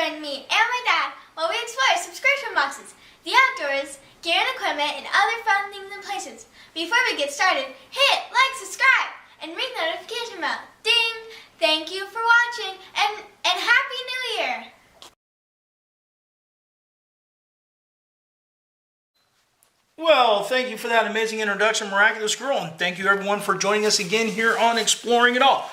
join me and my dad while we explore subscription boxes, the outdoors, gear and equipment, and other fun things and places. Before we get started, hit like, subscribe, and ring the notification bell. Ding! Thank you for watching, and Happy New Year! Well, thank you for that amazing introduction, Miraculous Girl, and thank you everyone for joining us again here on Exploring It All.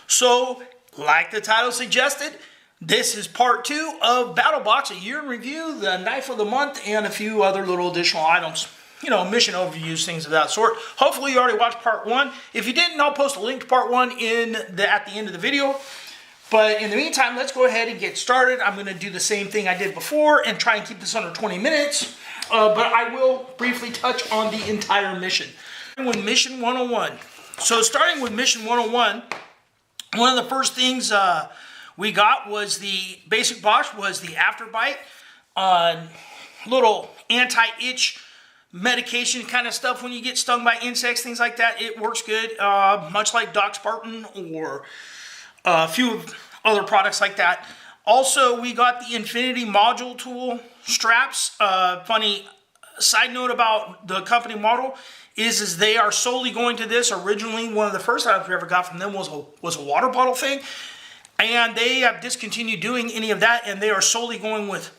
So, like the title suggested, this is part 2 of Battlbox, a year in review, the knife of the month, and a few other little additional items. You know, mission overviews, things of that sort. Hopefully you already watched part 1. If you didn't, I'll post a link to part 1 at the end of the video. But in the meantime, let's go ahead and get started. I'm going to do the same thing I did before and try and keep this under 20 minutes. But I will briefly touch on the entire mission. With Mission 101. So starting with Mission 101, one of the first things we got was the basic box was the Afterbite. Little anti-itch medication kind of stuff when you get stung by insects, things like that. It works good, much like Doc Spartan or a few other products like that. Also, we got the Infinity Module Tool straps. Funny side note about the company model is they are solely going to this. Originally, one of the first items we ever got from them was a water bottle thing. And they have discontinued doing any of that, and they are solely going with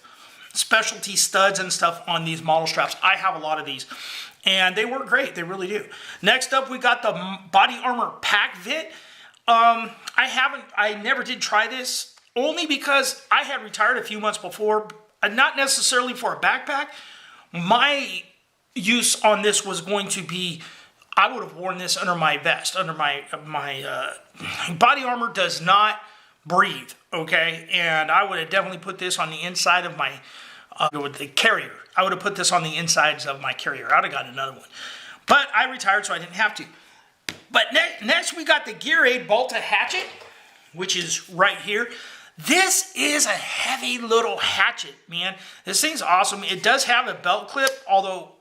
specialty studs and stuff on these model straps. I have a lot of these, and they work great. They really do. Next up, we got the Body Armor Pack Vit. I never did try this, only because I had retired a few months before, not necessarily for a backpack. My use on this was going to be, I would have worn this under my vest, under my body armor does not breathe, okay? And I would have definitely put this on the inside of my, with the carrier. I would have put this on the insides of my carrier. I would have got another one. But I retired, so I didn't have to. But next we got the Gear Aid Balta Hatchet, which is right here. This is a heavy little hatchet, man. This thing's awesome. It does have a belt clip, although,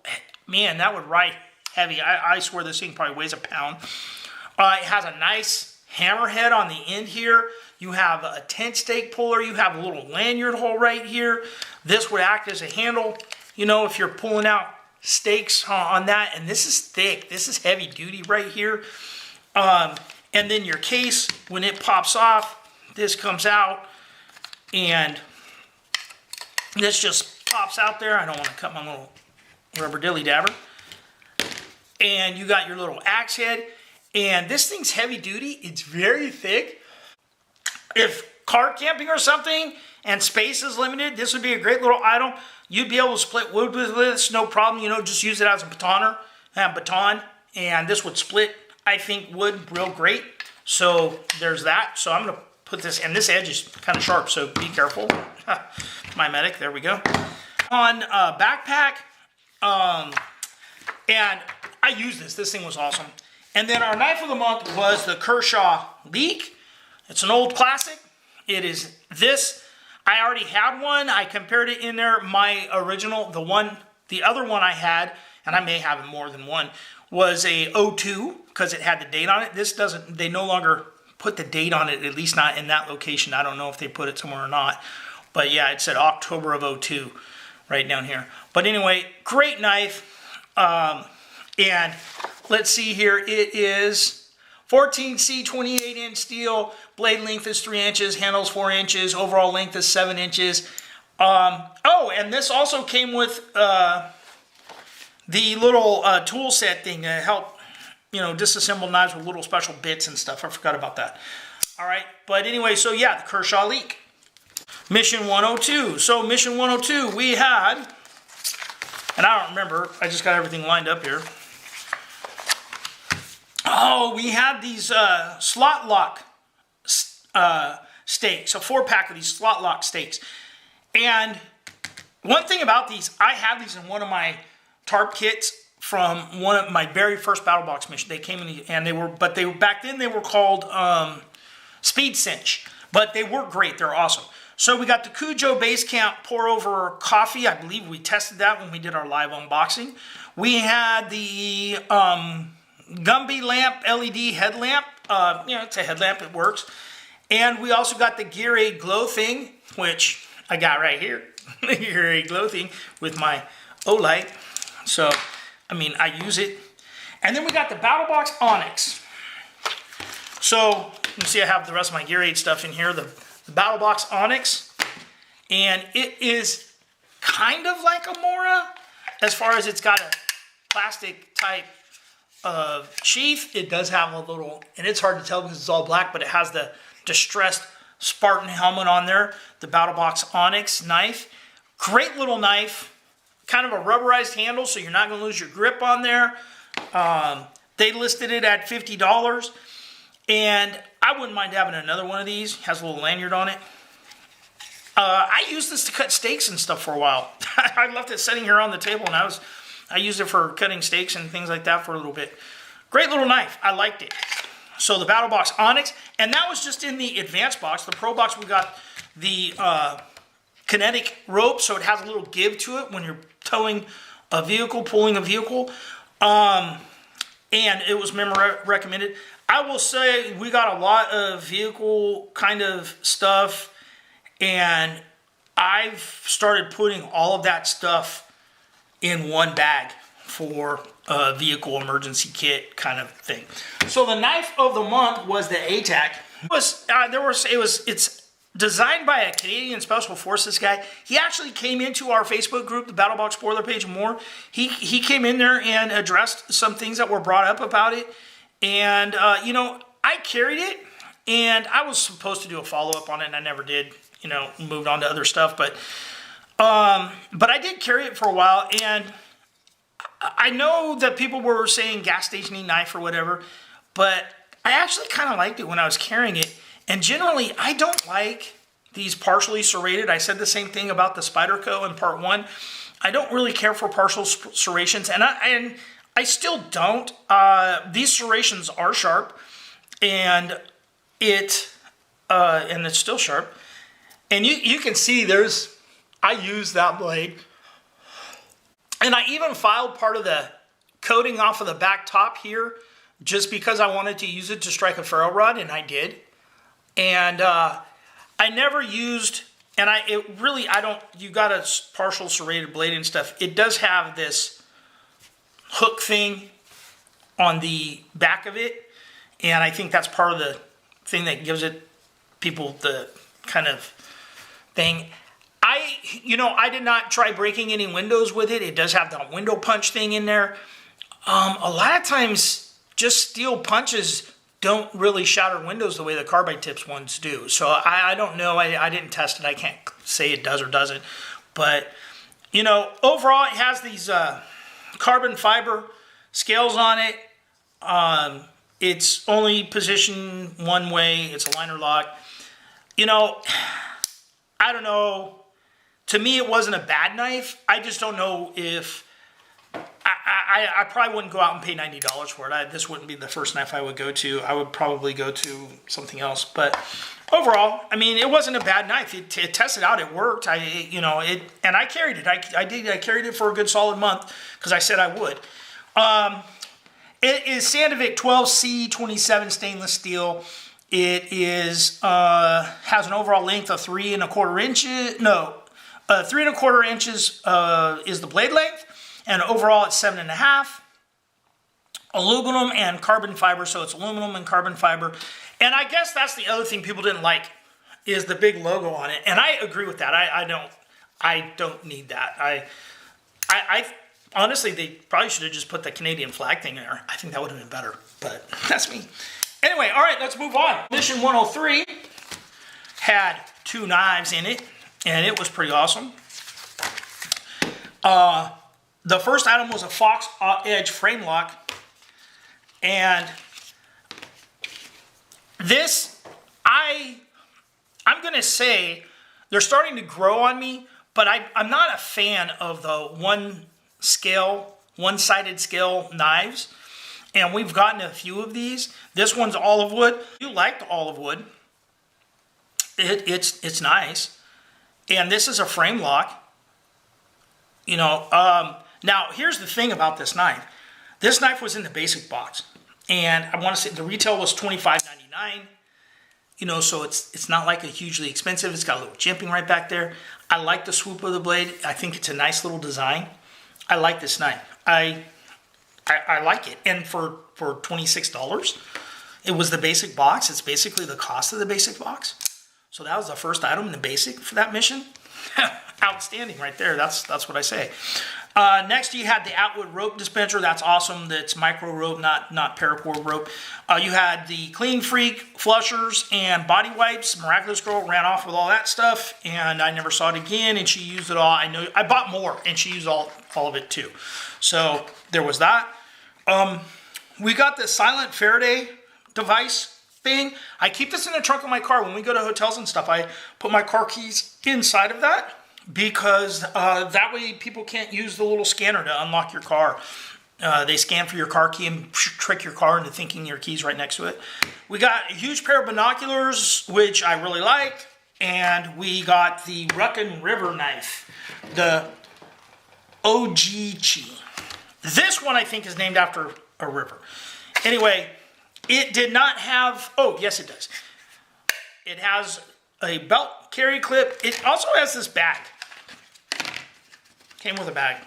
man, that would ride heavy. I swear this thing probably weighs a pound. It has a nice hammerhead on the end here. You have a tent stake puller. You have a little lanyard hole right here. This would act as a handle, you know, if you're pulling out stakes on that. And this is thick. This is heavy duty right here. And then your case, when it pops off, this comes out, and this just pops out there. I don't want to cut my little rubber dilly dabber. And you got your little axe head, and this thing's heavy duty. It's very thick. If car camping or something and space is limited, this would be a great little item. You'd be able to split wood with this, no problem. You know, just use it as a baton, and this would split, I think, wood real great. So there's that. So I'm going to put this, and this edge is kind of sharp, so be careful. My medic, there we go. On backpack, and I used this. This thing was awesome. And then our knife of the month was the Kershaw Leek. It's an old classic. It is this. I already had one. I compared it in there. My original, the other one I had, and I may have more than one, was a 02 because it had the date on it. This doesn't, they no longer put the date on it, at least not in that location. I don't know if they put it somewhere or not. But yeah, it said October of 02 right down here. But anyway, great knife. And let's see here. It is 14C 28-inch steel. Blade length is 3 inches. Handles 4 inches. Overall length is 7 inches. Oh, and this also came with the little tool set thing to help, you know, disassemble knives with little special bits and stuff. I forgot about that. All right, but anyway, so yeah, the Kershaw Leek. Mission 102. So Mission 102, we had, and I don't remember, I just got everything lined up here. Oh, we had these slot lock stakes, a 4-pack of these slot lock stakes. And one thing about these, I had these in one of my tarp kits from one of my very first Battlbox missions. They came in, and they were back then they were called Speed Cinch, but they work great. They're awesome. So we got the Cujo Base Camp pour over coffee. I believe we tested that when we did our live unboxing. We had the Gumby lamp LED headlamp. You know, it's a headlamp. It works. And we also got the Gear Aid glow thing, which I got right here. Here a glow thing with my O-Light. So, I mean, I use it. And then we got the Battlbox Onyx. So, you can see I have the rest of my Gear 8 stuff in here. The Battlbox Onyx. And it is kind of like a Mora as far as it's got a plastic type of sheath. It does have a little, and it's hard to tell because it's all black, but it has the distressed Spartan helmet on there. The Battlbox Onyx knife. Great little knife. Kind of a rubberized handle, so you're not going to lose your grip on there. They listed it at $50. And I wouldn't mind having another one of these. It has a little lanyard on it. I used this to cut steaks and stuff for a while. I left it sitting here on the table, and I used it for cutting steaks and things like that for a little bit. Great little knife. I liked it. So the Battlbox Onyx, and that was just in the advanced box. The Pro box, we got the kinetic rope, so it has a little give to it when you're towing a vehicle, pulling a vehicle. And it was member recommended. I will say we got a lot of vehicle kind of stuff, and I've started putting all of that stuff in one bag for a vehicle emergency kit kind of thing. So the knife of the month was the ATAC. It's designed by a Canadian Special Forces guy. He actually came into our Facebook group, the Battlebox spoiler page and more. He came in there and addressed some things that were brought up about it. And, you know, I carried it, and I was supposed to do a follow-up on it, and I never did, you know, moved on to other stuff. But I did carry it for a while, and I know that people were saying gas station-y knife or whatever, but I actually kind of liked it when I was carrying it. And generally, I don't like these partially serrated. I said the same thing about the Spyderco in part 1. I don't really care for partial serrations, and I still don't. These serrations are sharp, and it's still sharp. And you can see I use that blade. And I even filed part of the coating off of the back top here just because I wanted to use it to strike a ferro rod, and I did. And I never used, and you got a partial serrated blade and stuff. It does have this hook thing on the back of it, and I think that's part of the thing that gives it people the kind of thing. I did not try breaking any windows with it. It does have the window punch thing in there. A lot of times, just steel punches don't really shatter windows the way the carbide tips ones do. So I don't know. I didn't test it. I can't say it does or doesn't. But, you know, overall, it has these carbon fiber scales on it. It's only positioned one way. It's a liner lock. You know, I don't know. To me, it wasn't a bad knife. I just don't know if... I probably wouldn't go out and pay $90 for it. This wouldn't be the first knife I would go to. I would probably go to something else. But overall, I mean, it wasn't a bad knife. It tested out. It worked. And I carried it. I carried it for a good solid month because I said I would. It is Sandvik 12C27 stainless steel. It is has an overall length of 3 1/4 inches. No, 3 1/4 inches is the blade length. And overall, it's 7.5. Aluminum and carbon fiber, so it's aluminum and carbon fiber. And I guess that's the other thing people didn't like, is the big logo on it. And I agree with that. I don't need that. I honestly, they probably should have just put the Canadian flag thing there. I think that would have been better, but that's me. Anyway, all right, let's move on. Mission 103 had 2 knives in it, and it was pretty awesome. The first item was a Fox Edge frame lock, and this, I'm going to say, they're starting to grow on me, but I'm not a fan of the one-sided scale knives, and we've gotten a few of these. This one's olive wood. You like the olive wood. It's nice, and this is a frame lock. You know, now, here's the thing about this knife. This knife was in the basic box, and I want to say the retail was $25.99. you know, so it's not like a hugely expensive. It's got a little jimping right back there. I like the swoop of the blade. I think it's a nice little design. I like this knife. I like it. And for $26, it was the basic box. It's basically the cost of the basic box. So that was the first item in the basic for that mission. Outstanding right there. That's what I say. Next, you had the Atwood rope dispenser. That's awesome. That's micro rope, not paracord rope. You had the Clean Freak flushers and body wipes. Miraculous Girl ran off with all that stuff, and I never saw it again. And she used it all. I know I bought more, and she used all of it too. So there was that. We got the silent Faraday device thing. I keep this in the trunk of my car when we go to hotels and stuff. I put my car keys inside of that, because that way people can't use the little scanner to unlock your car. They scan for your car key and trick your car into thinking your key's right next to it. We got a huge pair of binoculars, which I really liked, and we got the Ruckin River knife, the OGG. This one I think is named after a river. Anyway, it did not have, oh yes it does. It has a belt carry clip. It also has this bag. Came with a bag.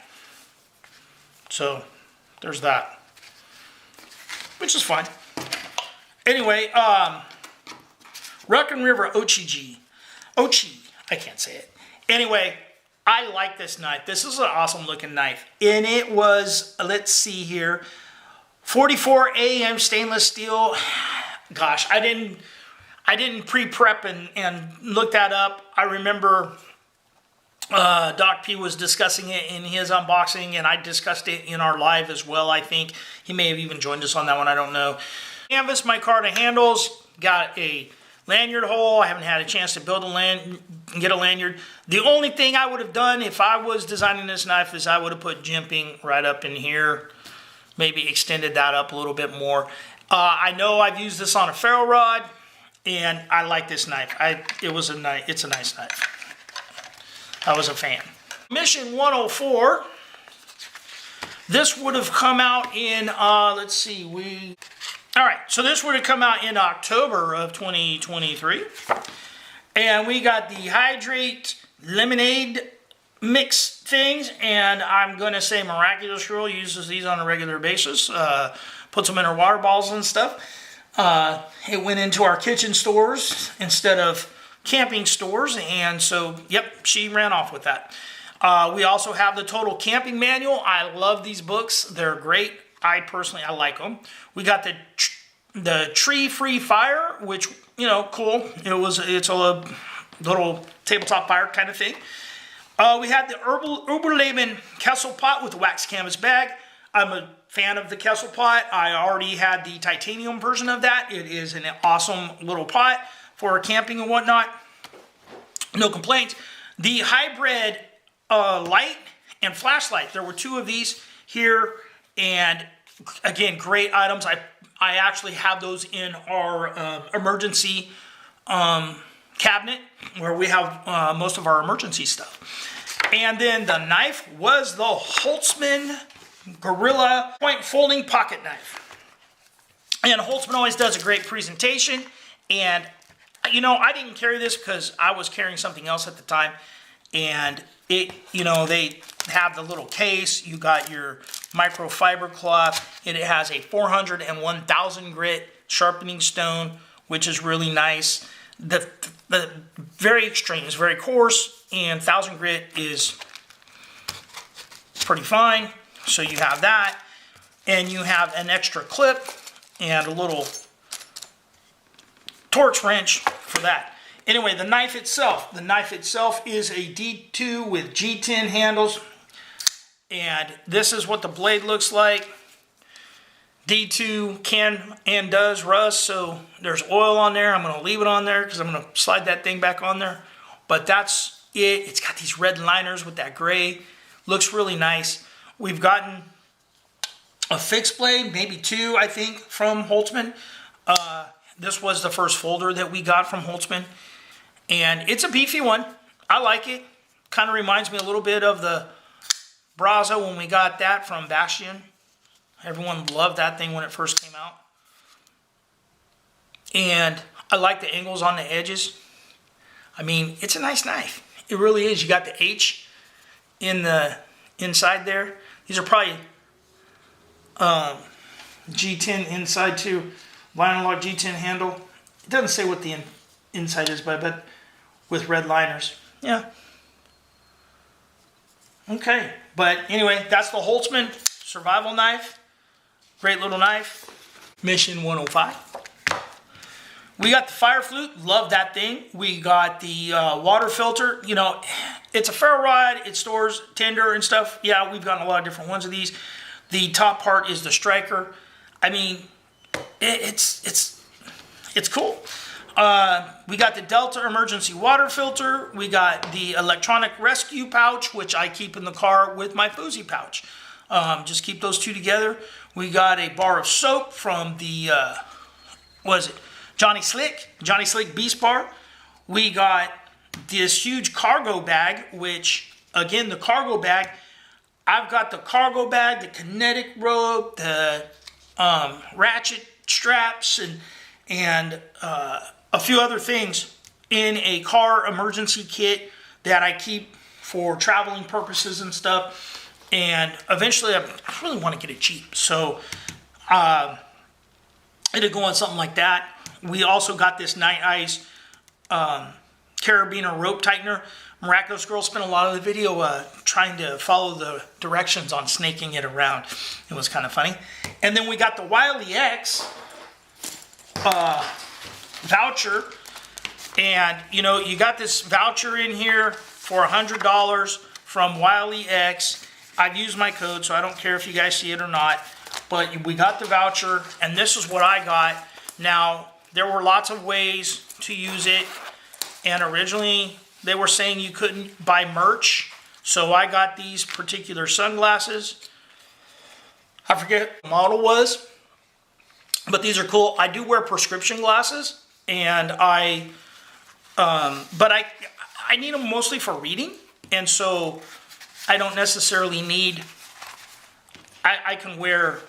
So there's that, which is fine. Anyway, Ruckin River OGG. I can't say it. Anyway, I like this knife. This is an awesome looking knife. And it was, let's see here, 44 AM stainless steel. Gosh, I didn't pre-prep and look that up. I remember Doc P was discussing it in his unboxing, and I discussed it in our live as well. I think he may have even joined us on that one. I don't know. Canvas micarta handles. Got a lanyard hole. I haven't had a chance to build get a lanyard. The only thing I would have done if I was designing this knife is I would have put jimping right up in here. Maybe extended that up a little bit more. I know I've used this on a ferro rod, and I like this knife. It's a nice knife. I was a fan. Mission 104. This would have come out in, let's see, all right, so this would have come out in October of 2023. And we got the Hydrate Lemonade mix things, and I'm going to say Miraculous Girl uses these on a regular basis. Puts them in her water bottles and stuff. It went into our kitchen stores instead of camping stores, and so, yep, she ran off with that. We also have the Total Camping Manual. I love these books. They're great. I like them. We got the Tree Free Fire, which, you know, cool. It's a little tabletop fire kind of thing. We had the Uberleben Kessel Pot with the wax canvas bag. I'm a fan of the Kessel Pot. I already had the titanium version of that. It is an awesome little pot for camping and whatnot. No complaints. The hybrid light and flashlight. There were two of these here, and again, great items. I actually have those in our emergency cabinet where we have most of our emergency stuff. And then the knife was the Holtzman Gorilla Point Folding Pocket Knife. And Holtzman always does a great presentation. And, you know, I didn't carry this because I was carrying something else at the time. And it, you know, they have the little case. You got your microfiber cloth. And it has a 400 and 1000 grit sharpening stone, which is really nice. The very extreme is very coarse, and 1000 grit is pretty fine. So you have that, and you have an extra clip and a little torch wrench for that. Anyway, the knife itself is a D2 with G10 handles, and this is what the blade looks like. D2 can and does rust, so there's oil on there. I'm going to leave it on there because I'm going to slide that thing back on there. But that's it. It's got these red liners with that gray. Looks really nice. We've gotten a fixed blade, maybe two, I think, from Holtzman. This was the first folder that we got from Holtzman. And it's a beefy one. I like it. Kind of reminds me a little bit of the Braza when we got that from Bastion. Everyone loved that thing when it first came out. And I like the angles on the edges. I mean, it's a nice knife. It really is. You got the H in the inside there. These are probably G10 inside too. Liner lock G10 handle. It doesn't say what the inside is, but I bet with red liners. Yeah. Okay. But anyway, that's the Holtzman survival knife. Great little knife. Mission 105. We got the fire flute. Love that thing. We got the water filter. You know, it's a ferro rod. It stores tinder and stuff. Yeah, we've gotten a lot of different ones of these. The top part is the striker. I mean, it's cool. We got the Delta emergency water filter. We got the electronic rescue pouch, which I keep in the car with my Foozy pouch. Just keep those two together. We got a bar of soap from the, what is it? Johnny Slick Beast Bar. We got this huge cargo bag, which, again, the cargo bag, I've got the cargo bag, the kinetic rope, the ratchet straps, and a few other things in a car emergency kit that I keep for traveling purposes and stuff. And eventually, I really want to get it cheap. So, it'll go on something like that. We also got this Night Ice carabiner rope tightener. Miraculous Girl spent a lot of the video trying to follow the directions on snaking it around. It was kind of funny. And then we got the Wiley X voucher. And, you know, you got this voucher in here for $100 from Wiley X. I've used my code, so I don't care if you guys see it or not. But we got the voucher, and this is what I got. Now, there were lots of ways to use it, and originally they were saying you couldn't buy merch, so I got these particular sunglasses. I forget what the model was, but these are cool. I do wear prescription glasses, and I need them mostly for reading, and so I don't necessarily need, I can wear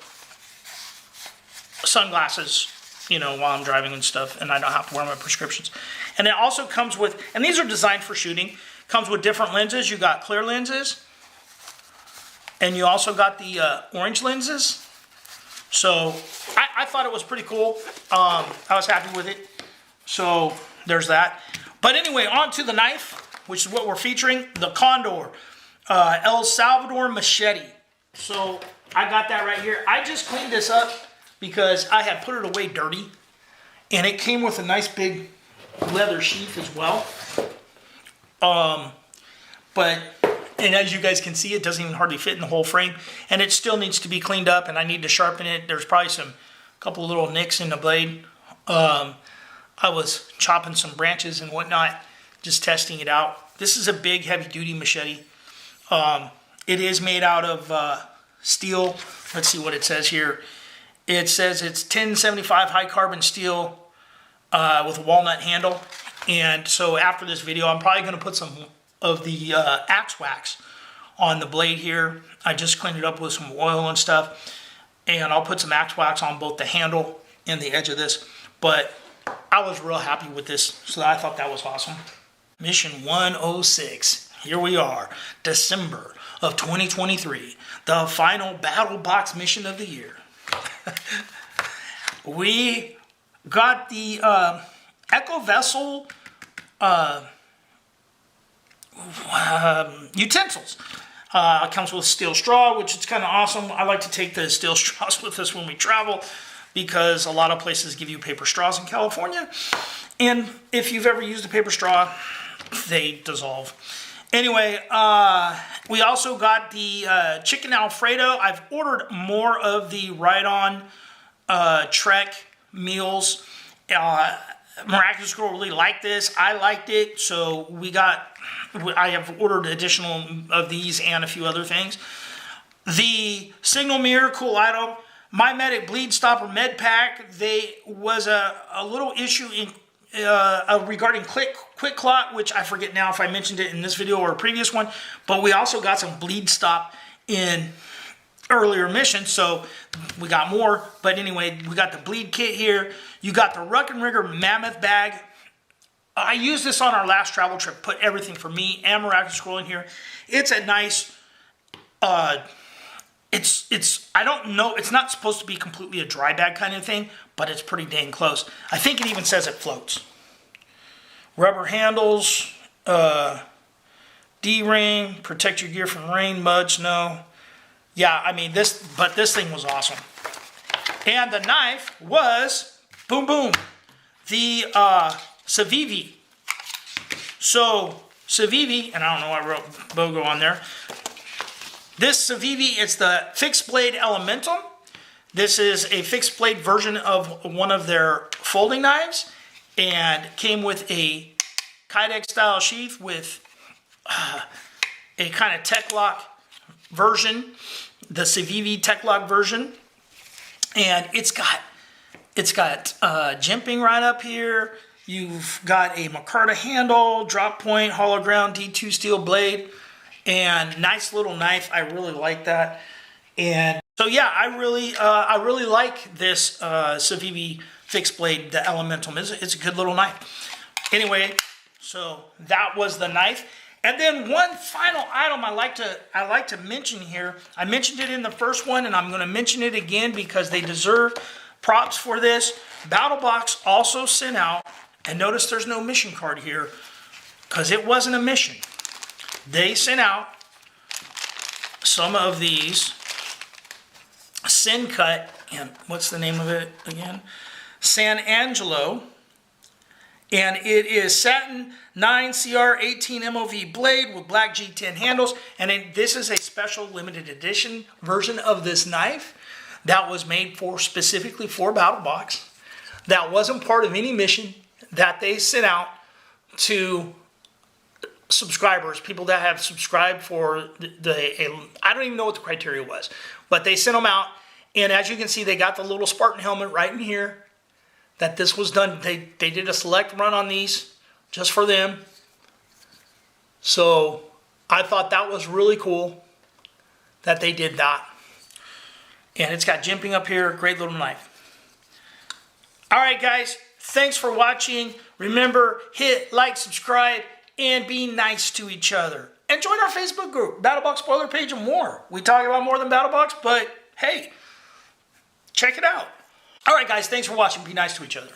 sunglasses, you know, while I'm driving and stuff, and I don't have to wear my prescriptions. And it also comes with, and these are designed for shooting, comes with different lenses. You got clear lenses, and you also got the orange lenses. So I thought it was pretty cool. I was happy with it. So there's that. But anyway, on to the knife, which is what we're featuring, the Condor El Salvador Machete. So I got that right here. I just cleaned this up because I had put it away dirty, and it came with a nice big leather sheath as well. And as you guys can see, it doesn't even hardly fit in the whole frame, and it still needs to be cleaned up, and I need to sharpen it. There's probably a couple little nicks in the blade. I was chopping some branches and whatnot, just testing it out. This is a big, heavy-duty machete. It is made out of steel. Let's see what it says here. It says it's 1075 high carbon steel with a walnut handle. And so after this video, I'm probably going to put some of the axe wax on the blade here. I just cleaned it up with some oil and stuff. And I'll put some axe wax on both the handle and the edge of this. But I was real happy with this, so I thought that was awesome. Mission 106. Here we are, December of 2023. The final Battlbox mission of the year. We got the Echo Vessel utensils. It comes with steel straw, which is kind of awesome. I like to take the steel straws with us when we travel because a lot of places give you paper straws in California. And if you've ever used a paper straw, they dissolve. Anyway, we also got the chicken Alfredo. I've ordered more of the Ride-On Trek meals. Miraculous Girl really liked this. I liked it, so I have ordered additional of these and a few other things. The Signal Mirror, cool item. My Medic Bleed Stopper Med Pack. They was a little issue in regarding Quick Clot, which I forget now if I mentioned it in this video or a previous one, but we also got some Bleed Stop in earlier mission, so we got more. But anyway, we got the bleed kit here. You got the Ruck and Rigger mammoth bag. I used this on our last travel trip, put everything for me and Miraculous Scroll in here. It's a nice, I don't know, it's not supposed to be completely a dry bag kind of thing, but it's pretty dang close. I think it even says it floats. Rubber handles, D-ring, protect your gear from rain, mud, snow. Yeah, I mean, this thing was awesome. And the knife was, boom, boom, the Civivi. So, Civivi, and I don't know why I wrote BOGO on there. This Civivi, it's the fixed blade Elementum. This is a fixed blade version of one of their folding knives, and came with a Kydex style sheath with a kind of Tech Lock version, the Civivi Tech Lock version, and it's got jimping right up here. You've got a micarta handle, drop point, hollow ground D2 steel blade, and nice little knife. I really like that. And so yeah, I really like this Civivi fixed blade, the Elementum. It's a good little knife. Anyway, so that was the knife. And then one final item I like to mention here. I mentioned it in the first one, and I'm going to mention it again because they deserve props for this. Battlbox also sent out, and notice there's no mission card here because it wasn't a mission. They sent out some of these Sin Cut, and what's the name of it again? San Angelo. And it is satin 9CR18 MOV blade with black G10 handles. And this is a special limited edition version of this knife that was made specifically for Battlbox. That wasn't part of any mission that they sent out to subscribers, people that have subscribed for I don't even know what the criteria was, but they sent them out. And as you can see, they got the little Spartan helmet right in here. That this was done, they did a select run on these just for them. So I thought that was really cool that they did that. And it's got jimping up here, great little knife. All right, guys, thanks for watching. Remember, hit like, subscribe, and be nice to each other. And join our Facebook group, Battlebox Spoiler Page and more. We talk about more than Battlebox, but hey, check it out. All right, guys, thanks for watching. Be nice to each other.